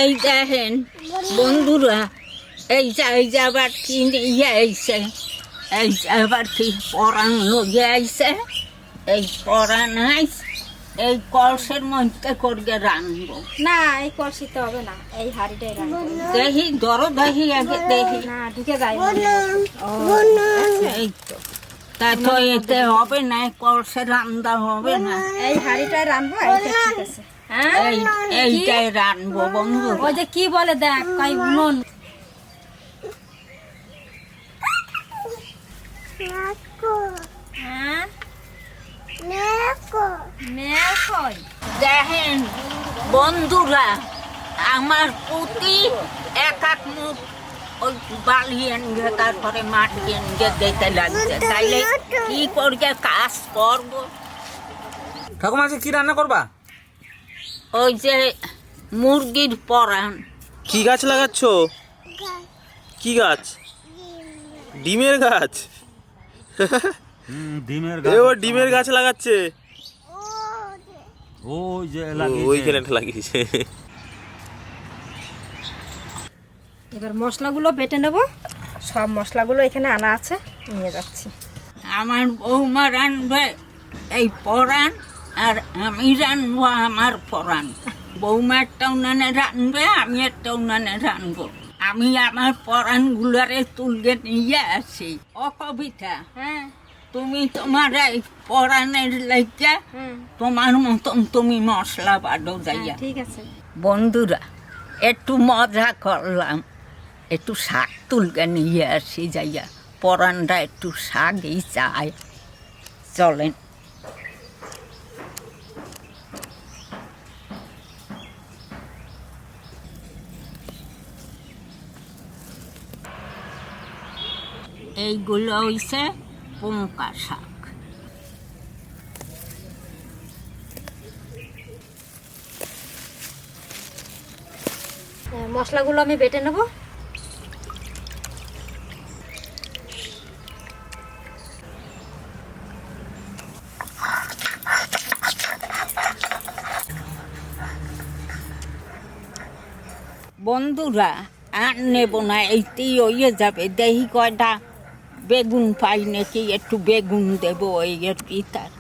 এই দেখেন বন্ধুরা, এই যে আবার কি নিয়ে আইছে, এই যে আবার কি পরাণ লইয়ে আইছে। এই পরাণ আইস এই কলসের মধ্যে করবে রানবো না, এই কলসিতে হবে না, এই হাড়িটাই রাখবো। দেখি ধরো, দেখি আগে দেখি। না, ঢুকে যায়। এই তো তা তো এতে হবে না, কলসে রান্না হবে না। এই হাড়িটাই রানবো, এইটা ঠিক আছে। হ্যাঁ, এইটাই রানবো বন্ধু। ওই যে কি বলে দেখ, কই উনুন। হ্যাঁ, দেখেন বন্ধুরা, আমার পুতি এক মুখ ওই বালি এনে তারপরে মাটি এনে দিতে লাগছে, তাইলে কি করবে কাজ করবো। ঠাকুমা আজকে কি রান্না করবা? ওই যে মুরগির পরাণ। কি গাছ লাগাচ্ছ? কি গাছ? ডিমের গাছ? ডিমের এ ও ডিমের গাছ লাগাচ্ছে। ওই যে ওইখানে লাগিয়েছে। এবার মশলাগুলো বেটে নেব। সব মশলাগুলো এখানে আনা আছে, নিয়ে যাচ্ছি। আমার বৌমা রানবে এই পরাণ, আর আমি রানবো আমার পরাণ। বৌমা একটা উনানে রানবে, আমি একটা উনানে রানবো। আমি আমার পরাণগুলারে তুলগে নিয়ে আসি। ও কবিতা, হ্যাঁ, তুমি তোমার এই পরাণের লাইগা তোমার মতন তুমি মশলা বাড়ো যাইয়া। ঠিক আছে বন্ধুরা, একটু মজা করলাম, একটু শাক তুলকে নিয়ে আসি যাইয়া। পরাণটা একটু শাকই চায়, চলেন। এইগুলো হইছে পুঙ্কা শাক। মশলাগুলো আমি বেটে নেব। বন্ধুরা, আর নেব না, এইতেই হয়ে যাবে। দেখি কয়টা বেগুন পাই নাকি, একটু বেগুন দেবো এই এর পিতার।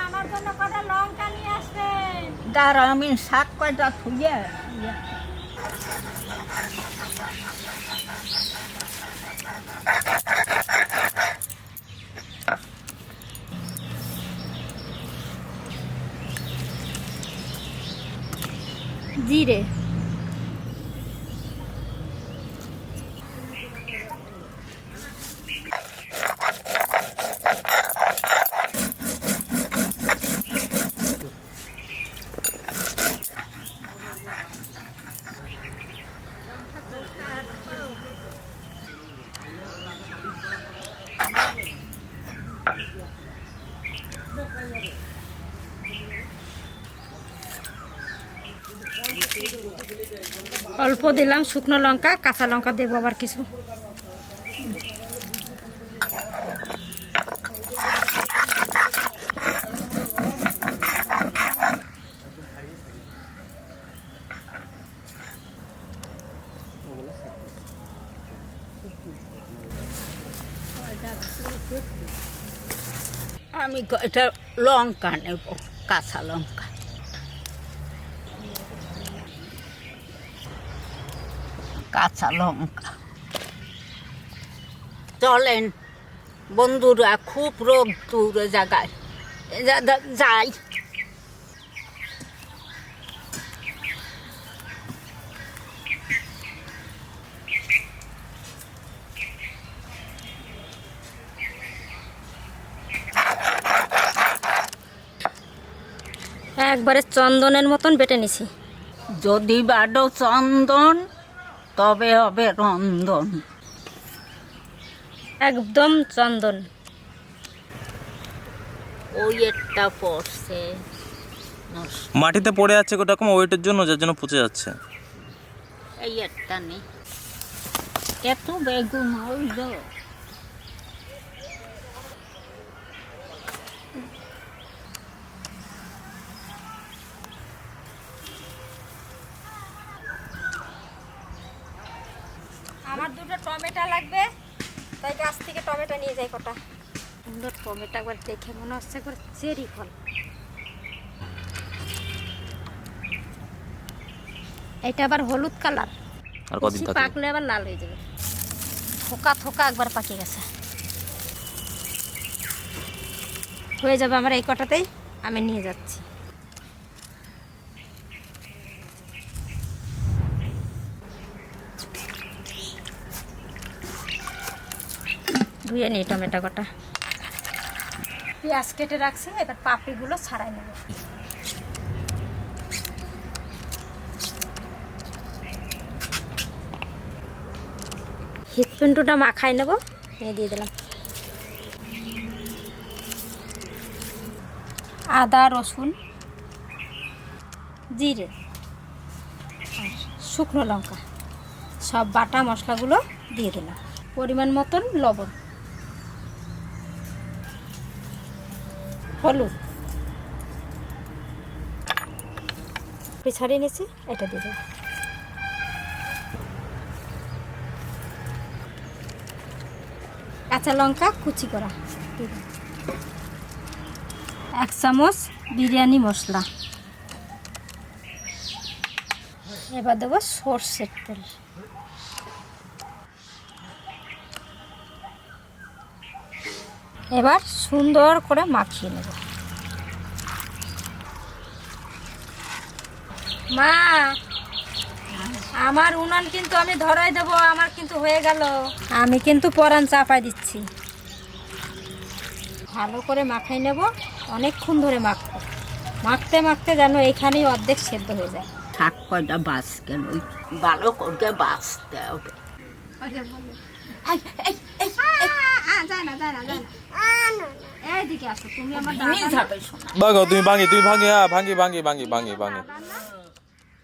আমার জন্য কটা লঙ্কা নিয়ে আসবেন। দাঁড়া, আমি শাক কয়টা থুয়ে জিরে, অল্প দিলাম শুকনো লঙ্কা, কাঁচা লঙ্কা দেবো আবার কিছু। আমি কয়টা লঙ্কা নেব, কাঁচা লঙ্কা। কাঁচা লঙ্কা। চলেন বন্ধুরা, খুব রোগ দূরে জায়গায় যাই। একবারে চন্দনের মতন বেটে নিছি। যদি বাডো চন্দন, তবে হবে রন্ধন। একদম চন্দন। ওই একটা পড়ছে, মাটিতে পড়ে আছে ওরকম ওয়েটের জন্য, যার জন্য পচে যাচ্ছে। এই একটা নেই, এত বেগুন হইল। টমেটো লাগবে, তাই গাছ থেকে টমেটো নিয়ে যাই কটা। সুন্দর টমেটো একবার দেখে মনে হচ্ছে একবার চেরি ফল। এটা আবার হলুদ কালার, আর কদিন থাকবে? পাকলে আবার লাল হয়ে যাবে। থোকা থোকা একবার পাকে গেছে, হয়ে যাবে আমার এই কটাতেই। আমি নিয়ে যাচ্ছি। ধুয়ে নিই টমেটো কটা। পেঁয়াজ কেটে রাখছি, এবার পাপড়িগুলো ছাড়াই নেব। হিটপিন্টুটা মাখাই নেব, নিয়ে দিয়ে দিলাম। আদা রসুন জিরে আর শুকনো লঙ্কা সব বাটা মশলাগুলো দিয়ে দিলাম। পরিমাণ মতন লবণ, হলুদ ছাড়িয়ে নিয়েছি, এটা দিয়ে দেবো। কাঁচা লঙ্কা কুচি করা দিয়ে দেবো। 1 চামচ বিরিয়ানি মশলা। এবার দেবো সর্ষের তেল। এবার সুন্দর করে মাখিয়ে নেব। মা, আমার উনান কিন্তু আমি ধরাই দেব, আমার কিন্তু হয়ে গেল। আমি কিন্তু পরান চাপাই দিচ্ছি। ভালো করে মাখাই নেব, অনেকক্ষণ ধরে মাখবো। মাখতে মাখতে যেন এখানেই অর্ধেক সেদ্ধ হয়ে যায়। শাক কয়টা বাস কেন, ভালো করে বাঁচতে হবে। এইদিকে আসো, তুমি আমার নিয়ে যাবে শোনা। ভাগো তুমি ভাঙি, তুমি ভাঙি, হ্যাঁ ভাঙি ভাঙি ভাঙি ভাঙি ভাঙি।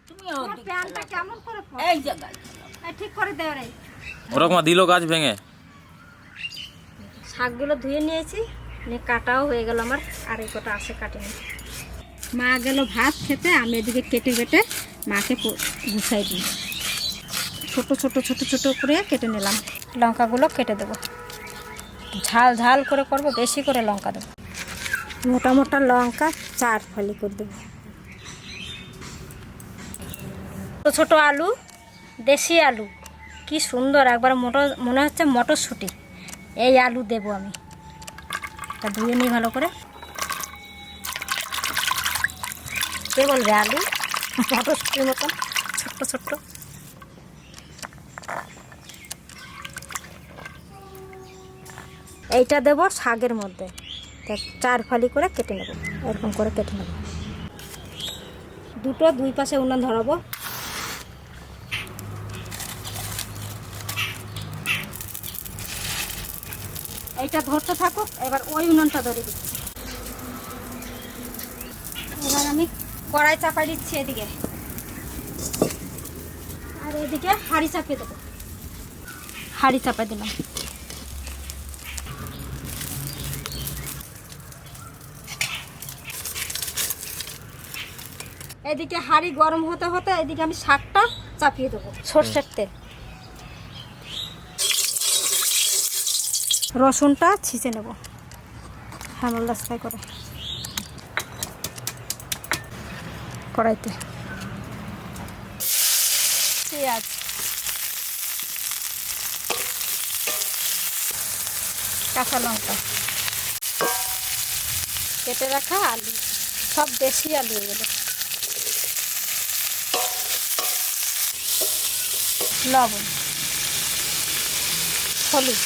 তুমি প্যানটা কেমন করে এই জায়গায় ঠিক করে দেও রে। ওরকম দিল গাছ ভেঙে। শাকগুলো ধুয়ে নিয়েছি, নিয়ে কাটাও হয়ে গেল আমার। আর এই কটা আছে কাটিনি। মা গেল ভাত খেতে, আমি এদিকে কেটে কেটে মাকে গুছাই দিই। ছোট ছোট ছোট ছোট করে কেটে নিলাম। লঙ্কাগুলো কেটে দেবো, ঝাল ঝাল করে করব, বেশি করে লঙ্কা দেবো। মোটা মোটা লঙ্কা 4 ফালি করে দেবো। ছোটো ছোটো আলু, দেশি আলু, কি সুন্দর একবার মনে হচ্ছে মটরশুঁটি। এই আলু দেবো আমি। তা ধুয়ে নিই ভালো করে। কে বলবে আলু, মটরশুঁটির মতন ছোট্ট ছোট্ট। এইটা দেবো শাকের মধ্যে। 4 ফালি করে কেটে নেব, এরকম করে কেটে নেব। দুটো দুই পাশে উনান ধরাবো। এইটা ধরতে থাকুক, এবার ওই উনানটা ধরে দিচ্ছি। এবার আমি কড়াই চাপাই দিচ্ছি এদিকে, আর এদিকে হাঁড়ি চাপিয়ে দেবো। হাঁড়ি চাপাই দিলাম। এদিকে হাঁড়ি গরম হতে হতে এদিকে আমি শাকটা চাপিয়ে দেবো। সর্ষের তেল, রসুনটা ছিঁচে নেব হ্যামল দাস্তায় করে। কড়াইতে পেঁয়াজ, কাঁচা লঙ্কা, কেটে রাখা আলু, সব দেশি আলু এগুলো, লবণ, হলুদ,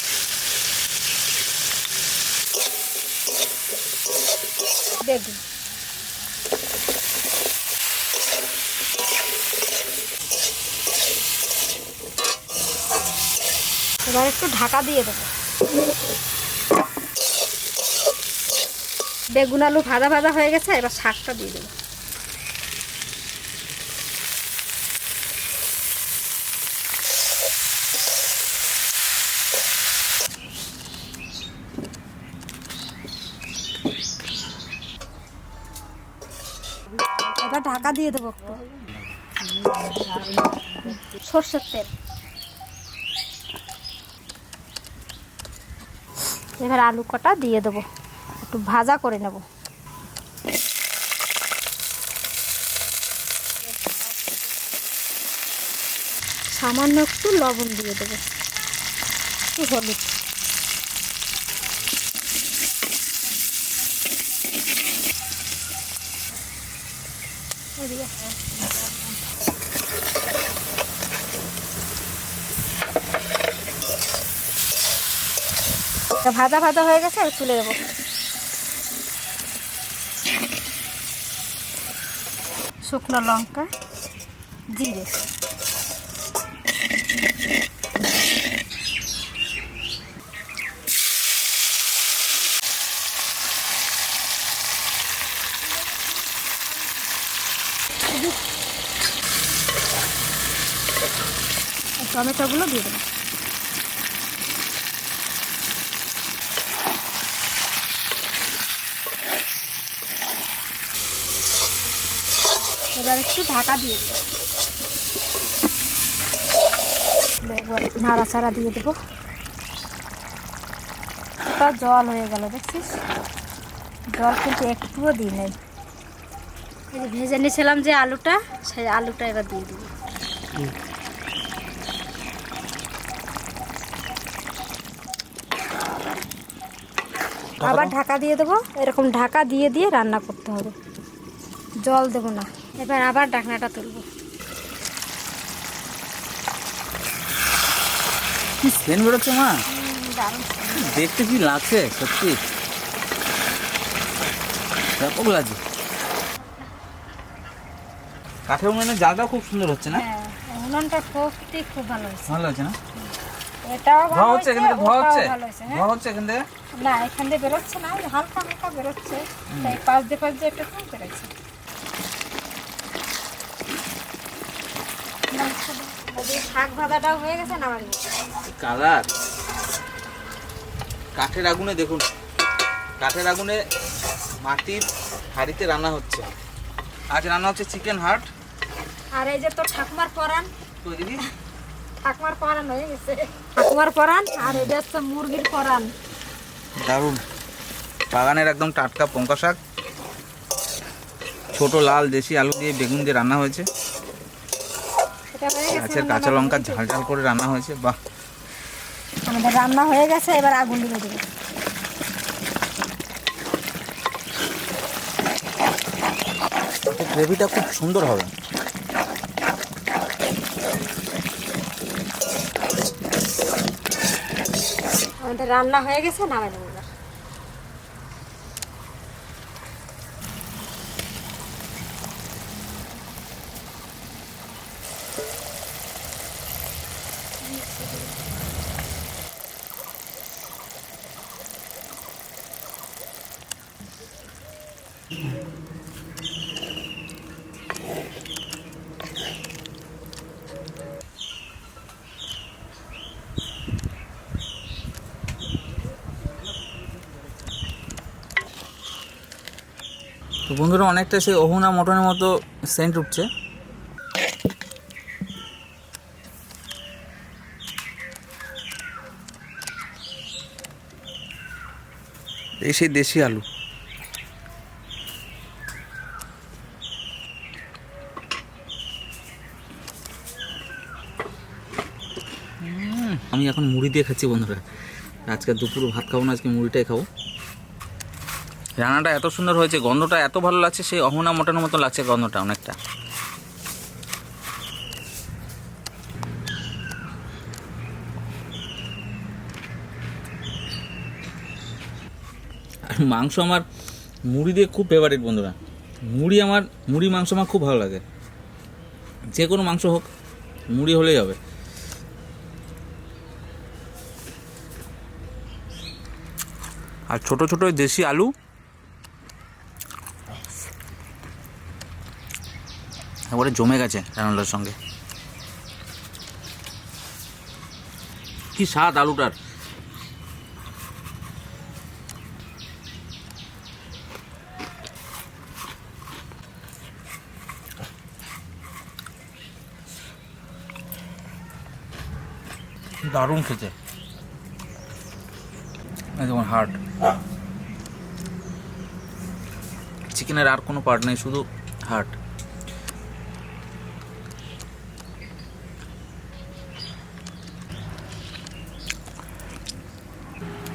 বেগুন, এবার একটু ঢাকা দিয়ে দেবো। বেগুন আলু ভাজা ভাজা হয়ে গেছে, এবার শাকটা দিয়ে দেবো। এবার ঢাকা দিয়ে দেবো। সর্ষের তেল, এবার আলু কটা দিয়ে দেবো, একটু ভাজা করে নেব। সামান্য একটু লবণ দিয়ে দেবো, একটু হলুদ। ভাজা ভাজা হয়ে গেছে, আর তুলে দেবো। শুকনো লঙ্কা, জিরে, টমেটোগুলো দিয়ে দেবো। এবার একটু ঢাকা দিয়ে দেবো, এবার নাড়াচাড়া দিয়ে দেবো। ওটা জল হয়ে গেল, দেখছিস? জল কিন্তু একটুও দিই নাই। এই যে ভেজে নিয়েছিলাম যে আলুটা, সেই আলুটা এবার দিয়ে দিবি। আবার ঢাকা দিয়ে দেবো। এরকম ঢাকা দিয়ে দিয়ে রান্না করতে হবে, জল দেবো না। এবার আবার ঢাকনাটা তুলবো। কি সেন্ট বেরোচ্ছে মা, দারুণ। দেখতে কি লাগছে সত্যি, ব্যাপক লাগছে। কাঠের উনুনের জালটাও খুব সুন্দর হচ্ছে না? হ্যাঁ, উনুনটা সত্যি খুব ভালো হয়েছে। ভালো হচ্ছে না? এটাও ধোয়া ভালো হচ্ছে হয়েছে, এখান থেকে, ধোয়া ওটাও হচ্ছে, ভালো হয়েছে। হ্যাঁ, ধোয়া হচ্ছে এখান থেকে। না এখান দিয়ে বেরোচ্ছে না, ওই হালকা হালকা বেরোচ্ছে, তাই পাশ দিয়ে একটু কম বেরোচ্ছে। শাক ভাজাটাও হয়ে গেছে না? কালার কাঠের আগুনে দেখুন, কাঠের আগুনে মাটির হাঁড়িতে রান্না হচ্ছে। আজ রান্না হচ্ছে চিকেন হার্ট। আর এই যে তোর ঠাকুমার পরান, তো দিদি ঠাকুমার পরান হয়ে গেছে, ঠাকুমার পরান। আর এটা হচ্ছে মুরগির পরান। দারুণ, বাগানের একদম টাটকা পঙ্কা শাক, ছোট লাল দেশি আলু দিয়ে বেগুন দিয়ে রান্না হয়েছে। এটা হয়ে গেছে, গাছের কাঁচা লঙ্কা ঝাল ঝাল করে রান্না হয়েছে। বাহ, আমাদের রান্না হয়ে গেছে। এবার আগুন দিয়ে দেবো। গ্রেভিটা খুব সুন্দর হবে। আমাদের রান্না হয়ে গেছে, নামাই দেবো এবার। তো বন্ধুরা, অনেকটা সেই অহুনা মটনের মতো সেন্ট উঠছে। এই সেই দেশি আলু। আমি এখন মুড়ি দিয়ে খাচ্ছি বন্ধুরা। আজকে দুপুরে ভাত খাবো না, আজকে মুড়িটাই খাবো। রান্নাটা এত সুন্দর হয়েছে, গন্ধটা এত ভালো লাগছে, সেই অহনা মটনের মতো লাগছে গন্ধটা অনেকটা। আর মাংস আমার মুড়ি দিয়ে খুব ফেভারিট বন্ধুরা। মুড়ি মাংস আমার খুব ভালো লাগে, যে কোনো মাংস হোক, মুড়ি হলেই হবে। আর ছোট ছোট দেশি আলু, এবারে জমে গেছে রান্নাটার সঙ্গে। কি স্বাদ আলুটার! দারুণ খেতে। যেমন হার্ট, চিকেনের আর কোনো পার্ট নেই, শুধু হার্ট।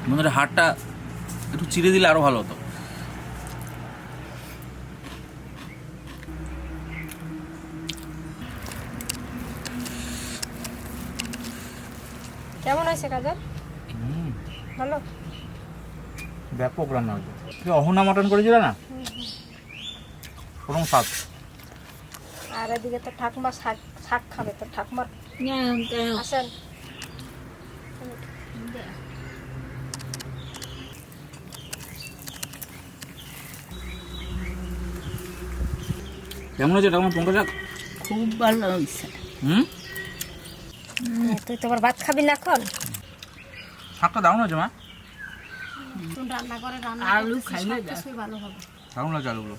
বন্ধুরা হাড়টা একটু চিড়ে দিলে আরো ভালো হতো। কেমন হয়েছে কাজল? ভালো, ব্যাপক রান্না হয়েছে। অহনা মটন করেছিল না, ওরকম স্বাদ। আর এদিকে তো ঠাকুমা শাক খাবে, তো ঠাকুমার আসেন। কেমন হয়েছে ঠাকুমা পঙ্কজ শাক? খুব ভালো হয়েছে। তুই তোমার ভাত খাবি না এখন? শাকটা দারুণ হয়েছে মা। রান্না করে আলু খাইলে ভালো হবে। দারুণ লাগছে আলুগুলো।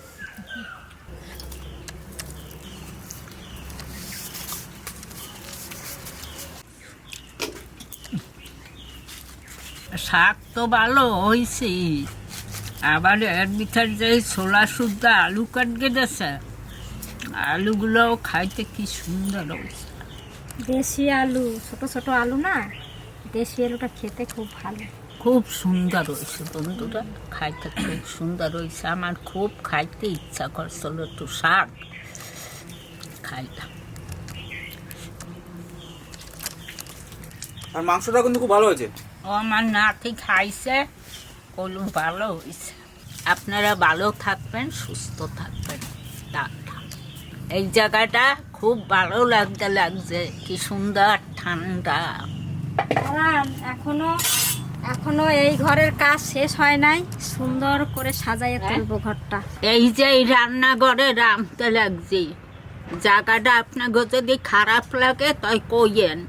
শাক তো ভালো হয়েছে, আবার এর ভিতরে যে ছোলা শুদ্ধ আলু কাট গেছে, আলুগুলো খাইতে কি সুন্দর হয়েছে। দেশি আলু, ছোট ছোট আলু না, দেশি আলুটা খেতে খুব ভালো। খুব সুন্দর হয়েছে বন্ধুরা, খাইতে খুব সুন্দর হয়েছে। আমার খুব খাইতে ইচ্ছা করছিল একটু শাক, খাইলাম। আর মাংসটা কিন্তু খুব ভালো হয়েছে। ও আমার নাতি খাইছে, কলু ভালো হয়েছে। আপনারা ভালো থাকবেন, সুস্থ থাকবেন। টাটা। এই জায়গাটা খুব ভালো লাগছে, কি সুন্দর ঠান্ডা। এখনো এই ঘরের কাজ শেষ হয় নাই, সুন্দর করে সাজাইয়ে তুলবো ঘরটা। এই যে এই রান্নাঘরে রামতে লাগছে, জায়গাটা আপনাকে যদি খারাপ লাগে তাই কইয়েন।